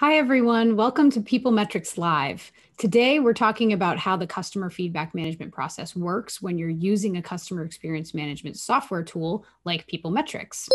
Hi, everyone. Welcome to PeopleMetrics Live. Today, we're talking about how the customer feedback management process works when you're using a customer experience management software tool like PeopleMetrics.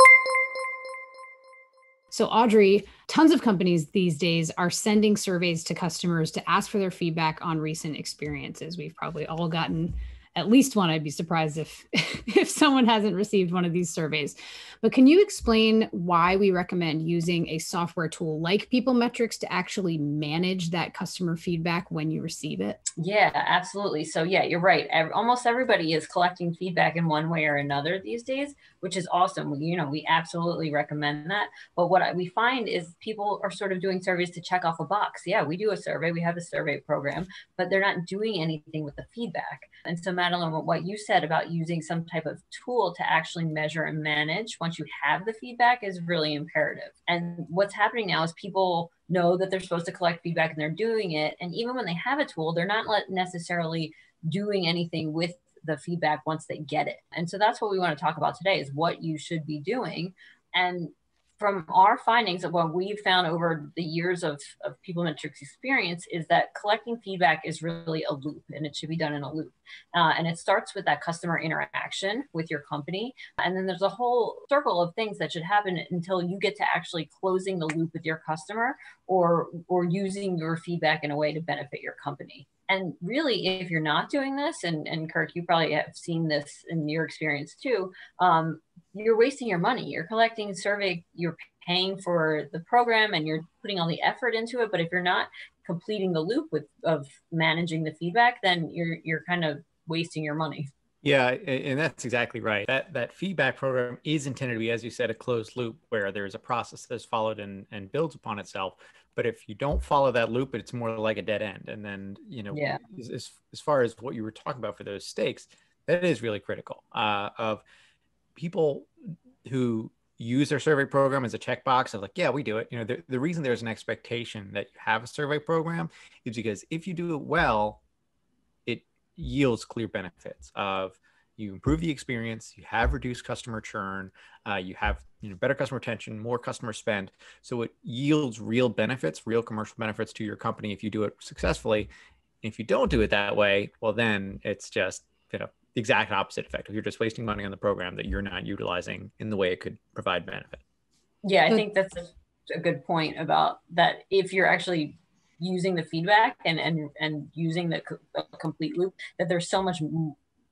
So Audrey, tons of companies these days are sending surveys to customers to ask for their feedback on recent experiences. We've probably all gotten at least one. I'd be surprised if if someone hasn't received one of these surveys. But can you explain why we recommend using a software tool like PeopleMetrics to actually manage that customer feedback when you receive it? Yeah, absolutely. So yeah, you're right. Almost everybody is collecting feedback in one way or another these days, which is awesome. We absolutely recommend that. But we find is people are sort of doing surveys to check off a box. Yeah, we do a survey, we have a survey program, but they're not doing anything with the feedback. And so Madeline, what you said about using some type of tool to actually measure and manage once you have the feedback is really imperative. And what's happening now is people know that they're supposed to collect feedback and they're doing it. And even when they have a tool, they're not necessarily doing anything with the feedback once they get it. And so that's what we want to talk about today is what you should be doing. And from our findings of what we've found over the years of PeopleMetrics experience is that collecting feedback is really a loop and it should be done in a loop. And it starts with that customer interaction with your company. And then there's a whole circle of things that should happen until you get to actually closing the loop with your customer or using your feedback in a way to benefit your company. And really, if you're not doing this, and Kirk, you probably have seen this in your experience too, you're wasting your money. You're collecting survey, you're paying for the program and you're putting all the effort into it. But if you're not completing the loop of managing the feedback, then you're kind of wasting your money. Yeah, and that's exactly right. That feedback program is intended to be, as you said, a closed loop where there's a process that's followed and builds upon itself. But if you don't follow that loop, it's more like a dead end. And then, Yeah. as far as what you were talking about for those stakes, that is really critical of people who use their survey program as a checkbox of like, yeah, we do it. The reason there's an expectation that you have a survey program is because if you do it well, it yields clear benefits of you improve the experience, you have reduced customer churn, you have better customer retention, more customer spend. So it yields real benefits, real commercial benefits to your company if you do it successfully. If you don't do it that way, well, then it's just the exact opposite effect. If you're just wasting money on the program that you're not utilizing in the way it could provide benefit. Yeah, I think that's a good point about that. If you're actually using the feedback and using the complete loop, that there's so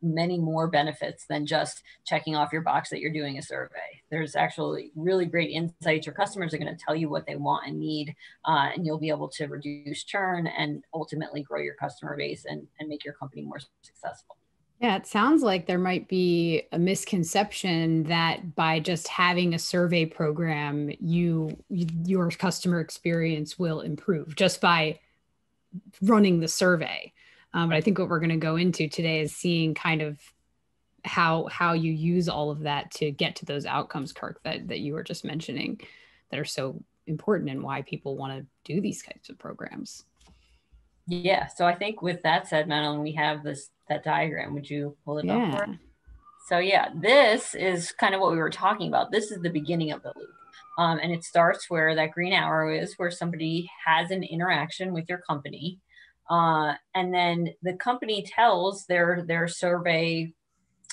many more benefits than just checking off your box that you're doing a survey. There's actually really great insights. Your customers are going to tell you what they want and need, and you'll be able to reduce churn and ultimately grow your customer base and make your company more successful. Yeah, it sounds like there might be a misconception that by just having a survey program, your customer experience will improve just by running the survey. But I think what we're going to go into today is seeing kind of how you use all of that to get to those outcomes, Kirk, that you were just mentioning that are so important and why people want to do these types of programs. Yeah. So I think with that said, Madeline, we have that diagram. Would you pull it up for us? So yeah, this is kind of what we were talking about. This is the beginning of the loop. And it starts where that green arrow is, where somebody has an interaction with your company. And then the company tells their survey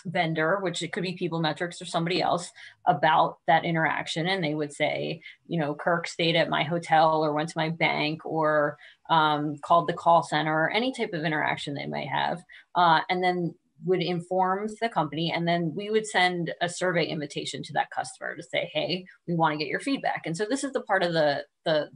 vendor, which it could be PeopleMetrics or somebody else, about that interaction. And they would say, Kirk stayed at my hotel or went to my bank or called the call center, or any type of interaction they may have. And then would inform the company. And then we would send a survey invitation to that customer to say, hey, we want to get your feedback. And so this is the part of the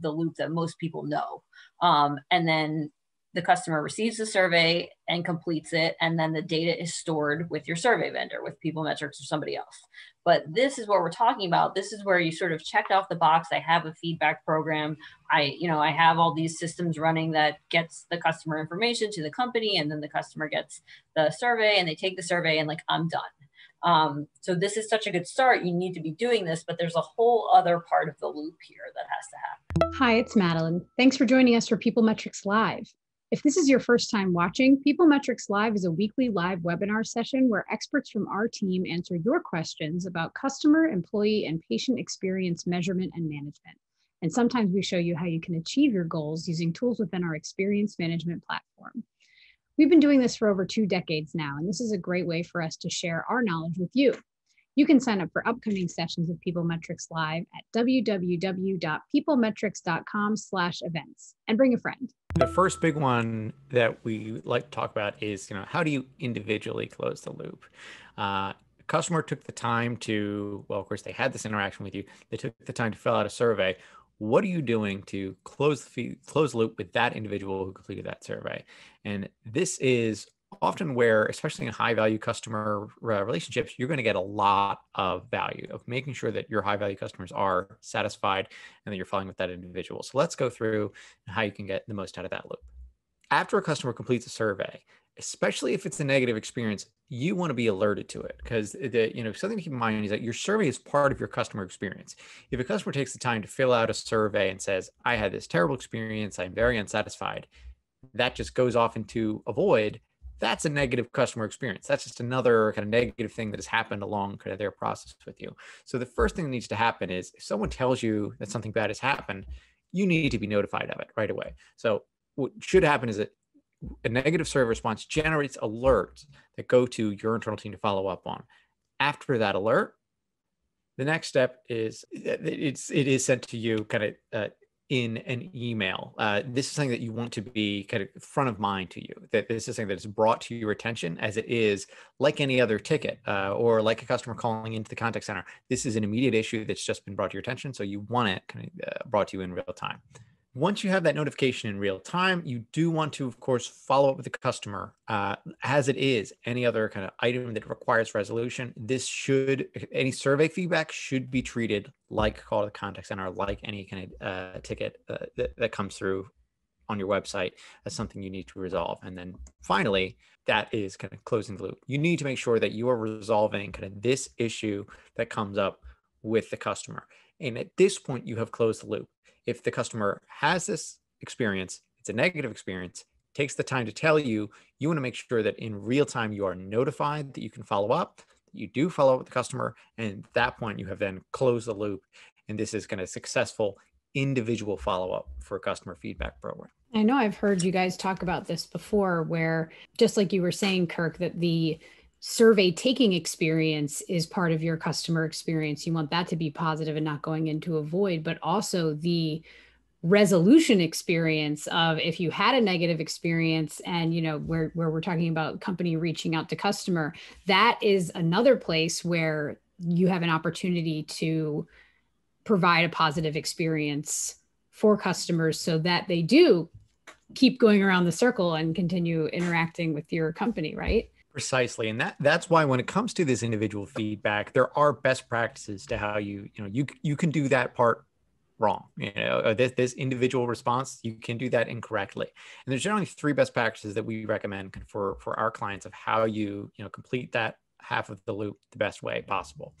loop that most people know. And then the customer receives the survey and completes it. And then the data is stored with your survey vendor, with PeopleMetrics or somebody else. But this is what we're talking about. This is where you sort of checked off the box. I have a feedback program. I have all these systems running that gets the customer information to the company, and then the customer gets the survey and they take the survey and like, I'm done. So this is such a good start. You need to be doing this, but there's a whole other part of the loop here that has to happen. Hi, it's Madeline. Thanks for joining us for PeopleMetrics Live. If this is your first time watching, PeopleMetrics Live is a weekly live webinar session where experts from our team answer your questions about customer, employee, and patient experience measurement and management. And sometimes we show you how you can achieve your goals using tools within our experience management platform. We've been doing this for over 2 decades now, and this is a great way for us to share our knowledge with you. You can sign up for upcoming sessions of PeopleMetrics Live at www.peoplemetrics.com/events and bring a friend. The first big one that we like to talk about is, how do you individually close the loop? Customer took the time to, well, of course, they had this interaction with you. They took the time to fill out a survey. What are you doing to close the loop with that individual who completed that survey? And this is often where, especially in high value customer relationships, you're going to get a lot of value of making sure that your high value customers are satisfied and that you're following with that individual. So let's go through how you can get the most out of that loop. After a customer completes a survey, especially if it's a negative experience, you want to be alerted to it, because something to keep in mind is that your survey is part of your customer experience. If a customer takes the time to fill out a survey and says, I had this terrible experience, I'm very unsatisfied, that just goes off into a void. That's a negative customer experience. That's just another kind of negative thing that has happened along kind of their process with you. So the first thing that needs to happen is, if someone tells you that something bad has happened, you need to be notified of it right away. So what should happen is that a negative survey response generates alerts that go to your internal team to follow up on. After that alert, the next step is it is sent to you kind of in an email. This is something that you want to be kind of front of mind to you, that this is something that is brought to your attention, as it is like any other ticket or like a customer calling into the contact center. This is an immediate issue that's just been brought to your attention. So you want it kind of brought to you in real time. Once you have that notification in real time, you do want to, of course, follow up with the customer as it is any other kind of item that requires resolution. Any survey feedback should be treated like a call to the contact center, like any kind of ticket that comes through on your website as something you need to resolve. And then finally, that is kind of closing the loop. You need to make sure that you are resolving kind of this issue that comes up with the customer. And at this point, you have closed the loop. If the customer has this experience, it's a negative experience, takes the time to tell you, you want to make sure that in real time you are notified, that you can follow up, that you do follow up with the customer. And at that point, you have then closed the loop. And this is kind of successful individual follow-up for a customer feedback program. I know I've heard you guys talk about this before, where just like you were saying, Kirk, that the survey taking experience is part of your customer experience. You want that to be positive and not going into a void, but also the resolution experience of, if you had a negative experience and, where we're talking about company reaching out to customer, that is another place where you have an opportunity to provide a positive experience for customers so that they do keep going around the circle and continue interacting with your company, right? Precisely. And that's why when it comes to this individual feedback, there are best practices to how you can do that part wrong. This individual response, you can do that incorrectly. And there's generally 3 best practices that we recommend for our clients of how you complete that half of the loop the best way possible.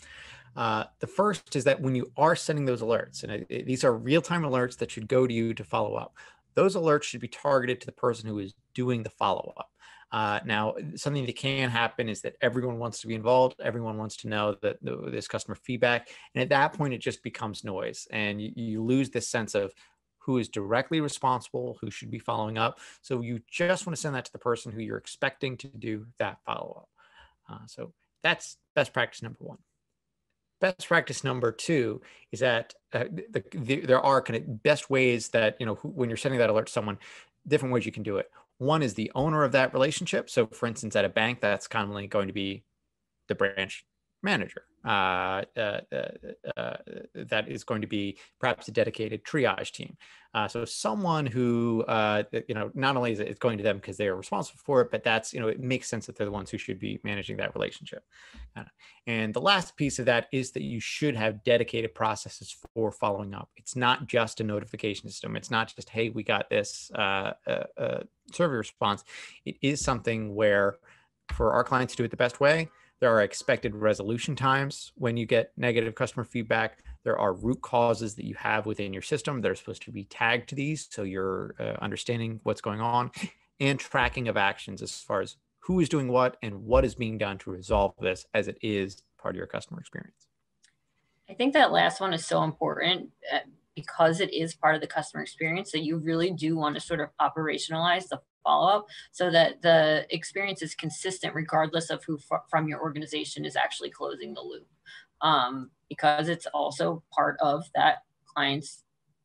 The first is that when you are sending those alerts, and these are real-time alerts that should go to you to follow up, those alerts should be targeted to the person who is doing the follow-up. Now, something that can happen is that everyone wants to be involved. Everyone wants to know that this customer feedback. And at that point, it just becomes noise. And you lose this sense of who is directly responsible, who should be following up. So you just want to send that to the person who you're expecting to do that follow-up. So that's best practice number 1. Best practice number 2 is that there are kind of best ways that, when you're sending that alert to someone, different ways you can do it. One is the owner of that relationship. So for instance, at a bank, that's commonly going to be the branch manager. That is going to be perhaps a dedicated triage team. So someone who, not only is it going to them because they are responsible for it, but that's, it makes sense that they're the ones who should be managing that relationship. And the last piece of that is that you should have dedicated processes for following up. It's not just a notification system. It's not just, hey, we got this survey response. It is something where, for our clients to do it the best way, there are expected resolution times when you get negative customer feedback. There are root causes that you have within your system that are supposed to be tagged to these, so you're understanding what's going on, and tracking of actions as far as who is doing what and what is being done to resolve this, as it is part of your customer experience. I think that last one is so important because it is part of the customer experience, that you really do want to sort of operationalize the follow-up so that the experience is consistent regardless of who from your organization is actually closing the loop, because it's also part of that client's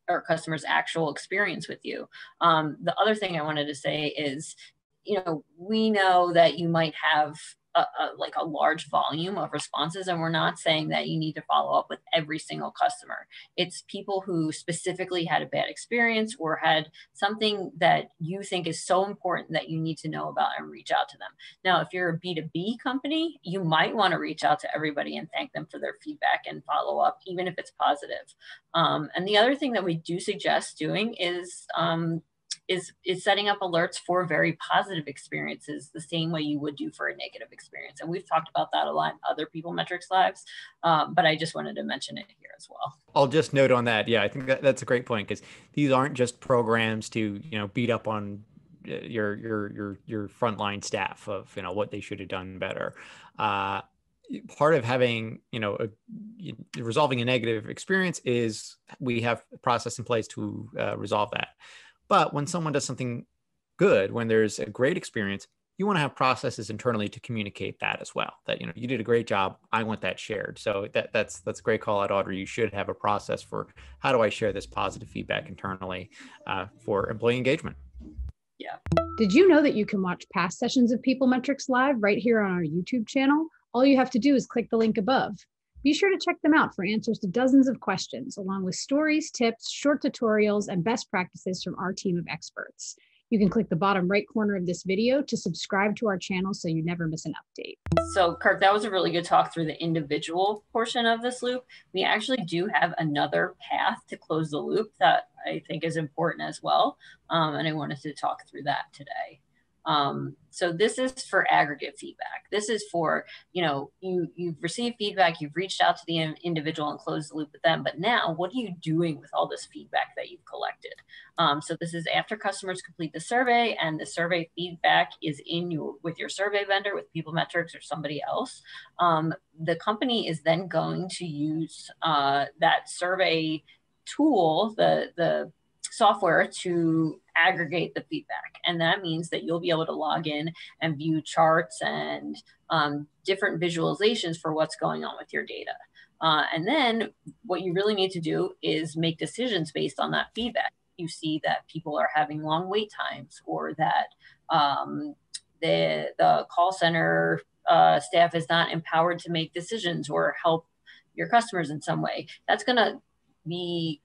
or customer's actual experience with you. The other thing I wanted to say is, we know that you might have like a large volume of responses, and we're not saying that you need to follow up with every single customer. It's people who specifically had a bad experience or had something that you think is so important that you need to know about and reach out to them. Now, if you're a B2B company, you might want to reach out to everybody and thank them for their feedback and follow up, even if it's positive. And the other thing that we do suggest doing is setting up alerts for very positive experiences the same way you would do for a negative experience. And we've talked about that a lot in other PeopleMetrics lives, but I just wanted to mention it here as well. I'll just note on that. Yeah, I think that's a great point, because these aren't just programs to, beat up on your frontline staff of, what they should have done better. Part of having, resolving a negative experience is we have a process in place to resolve that. But when someone does something good, when there's a great experience, you want to have processes internally to communicate that as well. That, you did a great job. I want that shared. So that's a great call out, Audrey. You should have a process for how do I share this positive feedback internally for employee engagement. Yeah. Did you know that you can watch past sessions of PeopleMetrics Live right here on our YouTube channel? All you have to do is click the link above. Be sure to check them out for answers to dozens of questions, along with stories, tips, short tutorials, and best practices from our team of experts. You can click the bottom right corner of this video to subscribe to our channel so you never miss an update. So Kirk, that was a really good talk through the individual portion of this loop. We actually do have another path to close the loop that I think is important as well. And I wanted to talk through that today. So this is for aggregate feedback. This is for, you've received feedback, you've reached out to the individual and closed the loop with them, but now what are you doing with all this feedback that you've collected? So this is after customers complete the survey and the survey feedback is with your survey vendor, with PeopleMetrics or somebody else. The company is then going to use that survey tool, the software, to aggregate the feedback. And that means that you'll be able to log in and view charts and different visualizations for what's going on with your data. And then what you really need to do is make decisions based on that feedback. You see that people are having long wait times, or that the call center staff is not empowered to make decisions or help your customers in some way. That's going to be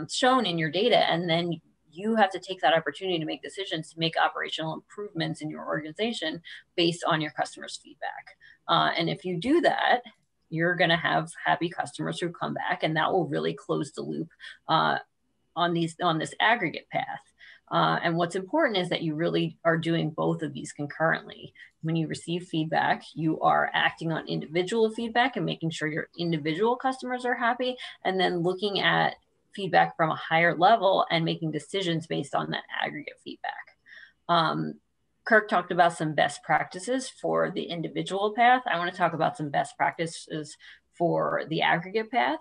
shown in your data, and then you have to take that opportunity to make decisions to make operational improvements in your organization based on your customers' feedback. And if you do that, you're going to have happy customers who come back, and that will really close the loop on this aggregate path. And what's important is that you really are doing both of these concurrently. When you receive feedback, you are acting on individual feedback and making sure your individual customers are happy, and then looking at feedback from a higher level and making decisions based on that aggregate feedback. Kirk talked about some best practices for the individual path. I want to talk about some best practices for the aggregate path.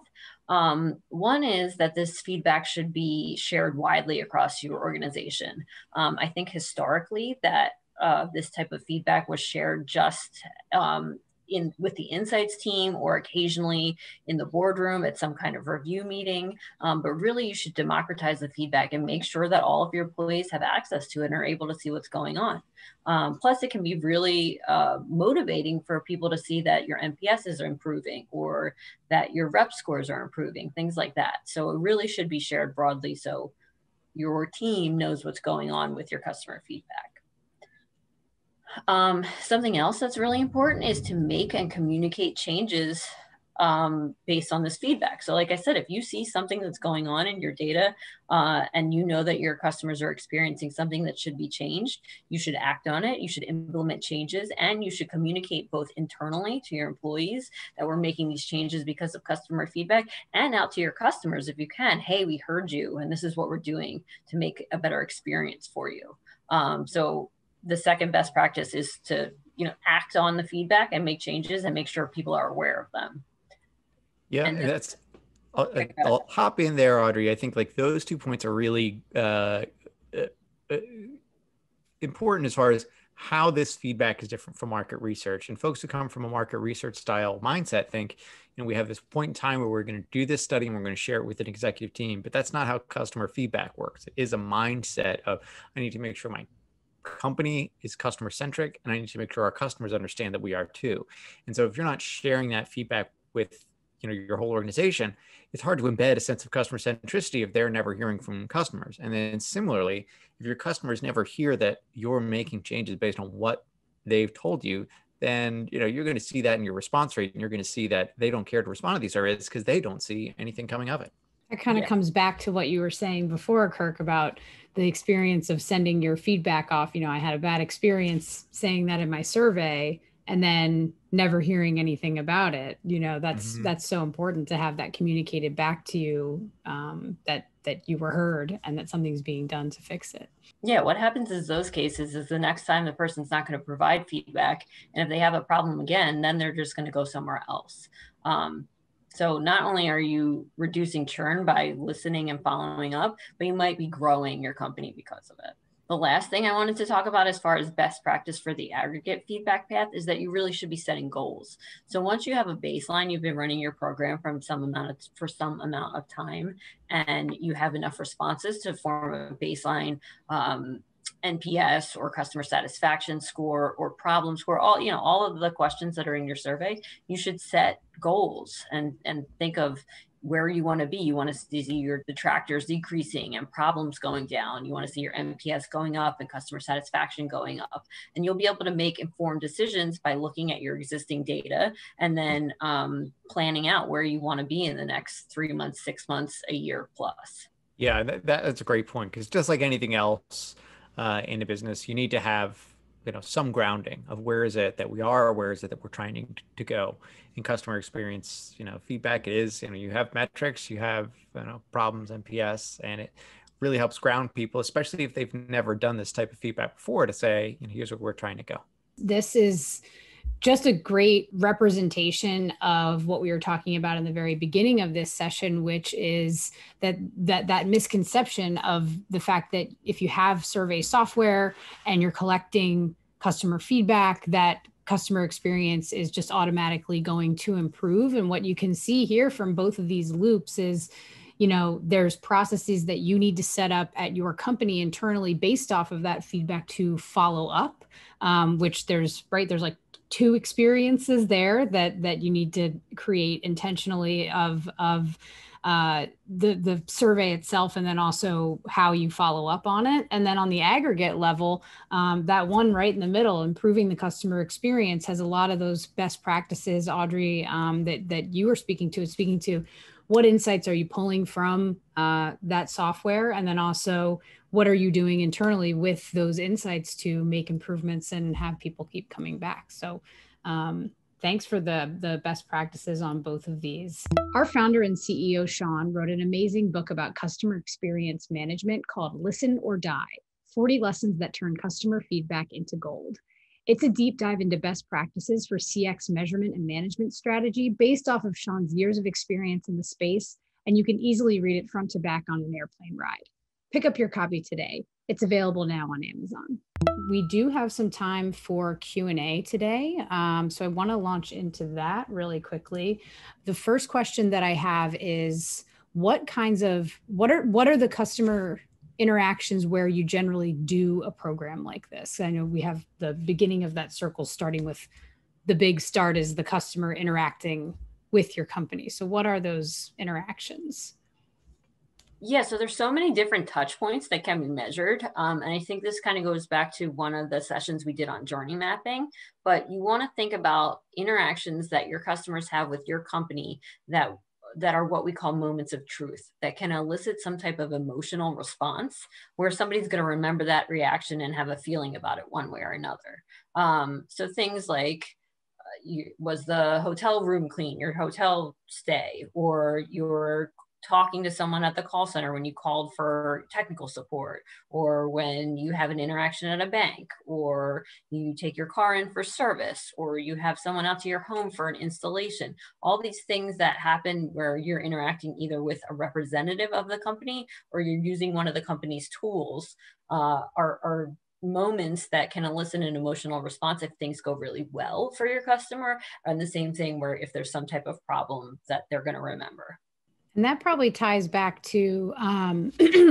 One is that this feedback should be shared widely across your organization. I think historically that this type of feedback was shared just with the insights team, or occasionally in the boardroom at some kind of review meeting. But really you should democratize the feedback and make sure that all of your employees have access to it and are able to see what's going on. Plus it can be really motivating for people to see that your NPSs are improving, or that your rep scores are improving, things like that. So it really should be shared broadly so your team knows what's going on with your customer feedback. Something else that's really important is to make and communicate changes based on this feedback. So like I said, if you see something that's going on in your data and you know that your customers are experiencing something that should be changed, you should act on it, you should implement changes, and you should communicate both internally to your employees that we're making these changes because of customer feedback, and out to your customers if you can. Hey, we heard you, and this is what we're doing to make a better experience for you. So the second best practice is to, act on the feedback and make changes and make sure people are aware of them. Yeah, and that's I'll hop in there, Audrey. I think like those 2 points are really important as far as how this feedback is different from market research. And folks who come from a market research style mindset think, we have this point in time where we're going to do this study and we're going to share it with an executive team. But that's not how customer feedback works. It is a mindset of, I need to make sure my company is customer centric, and I need to make sure our customers understand that we are too. And so if you're not sharing that feedback with your whole organization, it's hard to embed a sense of customer centricity if they're never hearing from customers. And then similarly, if your customers never hear that you're making changes based on what they've told you, then you're going to see that in your response rate, and you're going to see that they don't care to respond to these surveys because they don't see anything coming of it. That kind of comes back to what you were saying before, Kirk, about the experience of sending your feedback off. I had a bad experience saying that in my survey and then never hearing anything about it. That's so important to have that communicated back to you, that you were heard and that something's being done to fix it. Yeah, what happens is those cases is the next time the person's not going to provide feedback. And if they have a problem again, then they're just going to go somewhere else. So not only are you reducing churn by listening and following up, but you might be growing your company because of it. The last thing I wanted to talk about as far as best practice for the aggregate feedback path is that you really should be setting goals. So once you have a baseline, you've been running your program for some amount of time, and you have enough responses to form a baseline NPS or customer satisfaction score or problem score, all of the questions that are in your survey, you should set goals and think of where you want to be. You want to see your detractors decreasing and problems going down. You want to see your NPS going up and customer satisfaction going up. And you'll be able to make informed decisions by looking at your existing data and then planning out where you want to be in the next 3 months, 6 months, a year plus. Yeah, that's a great point, because just like anything else in a business, you need to have some grounding of where is it that we are, or where is it that we're trying to go. In customer experience, feedback is, you have metrics, you have problems, NPS, and it really helps ground people, especially if they've never done this type of feedback before, to say, here's where we're trying to go. This is just a great representation of what we were talking about in the very beginning of this session, which is that misconception of the fact that if you have survey software and you're collecting customer feedback, that customer experience is just automatically going to improve. And what you can see here from both of these loops is, there's processes that you need to set up at your company internally based off of that feedback to follow up, which there's like 2 experiences there that you need to create intentionally of the survey itself, and then also how you follow up on it. And then on the aggregate level, that one right in the middle, improving the customer experience, has a lot of those best practices, Audrey, that you were speaking to. What insights are you pulling from that software? And then also, what are you doing internally with those insights to make improvements and have people keep coming back? So thanks for the best practices on both of these. Our founder and CEO, Sean, wrote an amazing book about customer experience management called Listen or Die: 40 Lessons That Turn Customer Feedback into Gold. It's a deep dive into best practices for CX measurement and management strategy based off of Sean's years of experience in the space, and you can easily read it front to back on an airplane ride. Pick up your copy today. It's available now on Amazon. We do have some time for Q&A today, so I want to launch into that really quickly. The first question that I have is, what are the customer interactions where you generally do a program like this? I know we have the beginning of that circle starting with the big start is the customer interacting with your company. So what are those interactions? Yeah, so there's so many different touch points that can be measured. And I think this kind of goes back to one of the sessions we did on journey mapping, but you want to think about interactions that your customers have with your company that are what we call moments of truth, that can elicit some type of emotional response where somebody's going to remember that reaction and have a feeling about it one way or another. So things like, was the hotel room clean, your hotel stay, or your talking to someone at the call center when you called for technical support, or when you have an interaction at a bank, or you take your car in for service, or you have someone out to your home for an installation. All these things that happen where you're interacting either with a representative of the company or you're using one of the company's tools are moments that can elicit an emotional response if things go really well for your customer, and the same thing where if there's some type of problem that they're going to remember. And that probably ties back to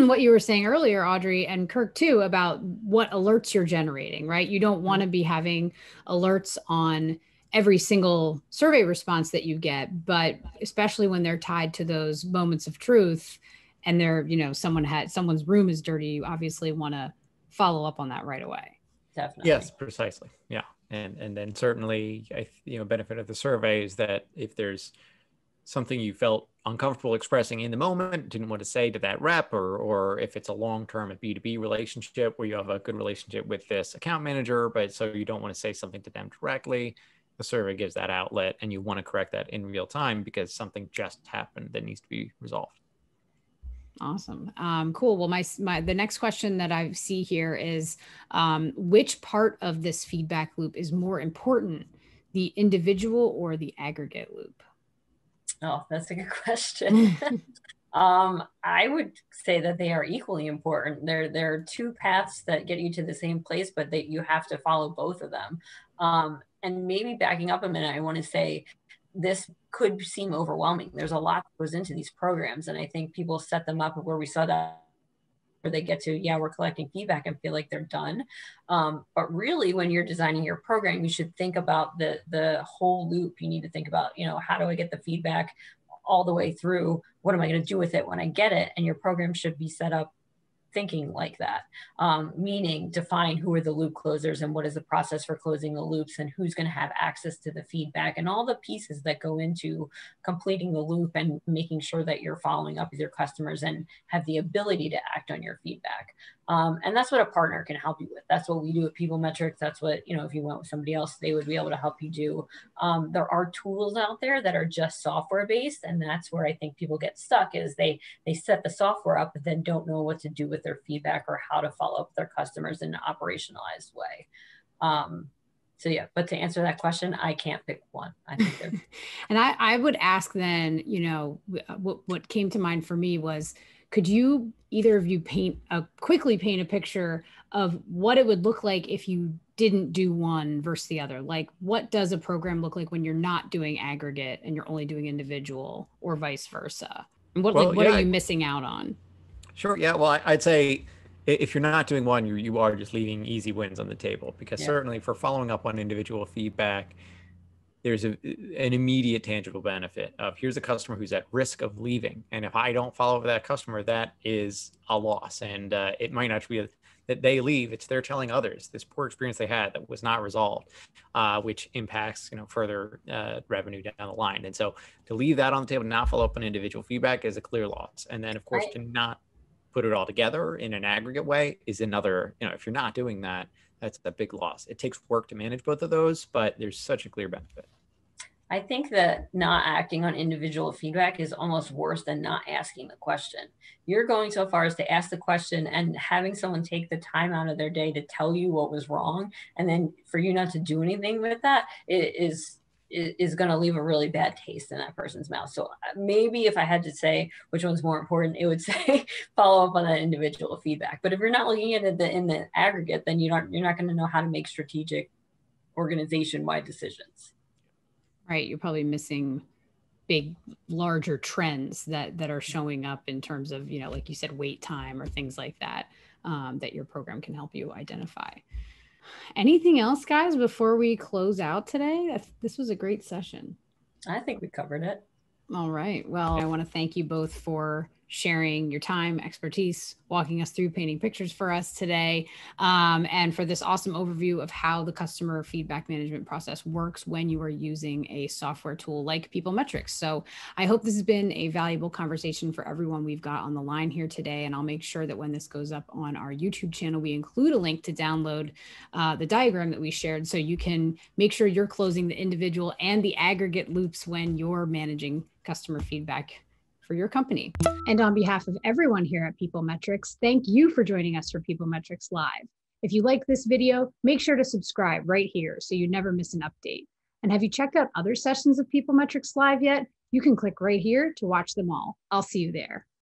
what you were saying earlier, Audrey, and Kirk too, about what alerts you're generating, right? You don't want to be having alerts on every single survey response that you get, but especially when they're tied to those moments of truth and they're, someone's room is dirty, you obviously want to follow up on that right away. Definitely. Yes, precisely. Yeah. And then certainly, benefit of the survey is that if there's something you felt uncomfortable expressing in the moment, didn't want to say to that rep, or if it's a long-term B2B relationship where you have a good relationship with this account manager, but so you don't want to say something to them directly, the survey gives that outlet and you want to correct that in real time because something just happened that needs to be resolved. Awesome. Cool. Well, the next question that I see here is, which part of this feedback loop is more important, the individual or the aggregate loop? Oh, that's a good question. I would say that they are equally important. There are two paths that get you to the same place, but that you have to follow both of them. And maybe backing up a minute, I want to say this could seem overwhelming. There's a lot that goes into these programs, and I think people set them up where we saw that where they get to, yeah, we're collecting feedback and feel like they're done. But really, when you're designing your program, you should think about the whole loop. You need to think about, how do I get the feedback all the way through? What am I going to do with it when I get it? And your program should be set up thinking like that, meaning define who are the loop closers and what is the process for closing the loops and who's going to have access to the feedback and all the pieces that go into completing the loop and making sure that you're following up with your customers and have the ability to act on your feedback. And that's what a partner can help you with. That's what we do at PeopleMetrics. That's what, if you went with somebody else, they would be able to help you do. There are tools out there that are just software based. And that's where I think people get stuck is they set the software up, but then don't know what to do with their feedback or how to follow up with their customers in an operationalized way. So yeah, but to answer that question, I can't pick one. I think and I would ask then, what came to mind for me was, could you, either of you, quickly paint a picture of what it would look like if you didn't do one versus the other? Like, what does a program look like when you're not doing aggregate and you're only doing individual, or vice versa? And what are you missing out on? Sure. Yeah. Well, I'd say if you're not doing one, you are just leaving easy wins on the table, because certainly for following up on individual feedback, there's an immediate tangible benefit of, here's a customer who's at risk of leaving. And if I don't follow up with that customer, that is a loss. And it might not be that they leave, it's they're telling others this poor experience they had that was not resolved, which impacts, further revenue down the line. And so to leave that on the table, not follow up on individual feedback is a clear loss. And then of course, to not put it all together in an aggregate way is another, if you're not doing that, that's a big loss. It takes work to manage both of those, but there's such a clear benefit. I think that not acting on individual feedback is almost worse than not asking the question. You're going so far as to ask the question, and having someone take the time out of their day to tell you what was wrong, and then for you not to do anything with that, is going to leave a really bad taste in that person's mouth. So maybe if I had to say which one's more important, it would say follow up on that individual feedback. But if you're not looking at it in the aggregate, then you're not going to know how to make strategic organization-wide decisions. Right. You're probably missing big, larger trends that are showing up in terms of, like you said, wait time or things like that, that your program can help you identify. Anything else, guys, before we close out today? This was a great session. I think we covered it. All right. Well, I want to thank you both for sharing your time, expertise, walking us through painting pictures for us today, and for this awesome overview of how the customer feedback management process works when you are using a software tool like PeopleMetrics. So I hope this has been a valuable conversation for everyone we've got on the line here today, and I'll make sure that when this goes up on our YouTube channel, we include a link to download the diagram that we shared, so you can make sure you're closing the individual and the aggregate loops when you're managing customer feedback for your company. And on behalf of everyone here at PeopleMetrics, thank you for joining us for PeopleMetrics Live. If you like this video, make sure to subscribe right here so you never miss an update. And have you checked out other sessions of PeopleMetrics Live yet? You can click right here to watch them all. I'll see you there.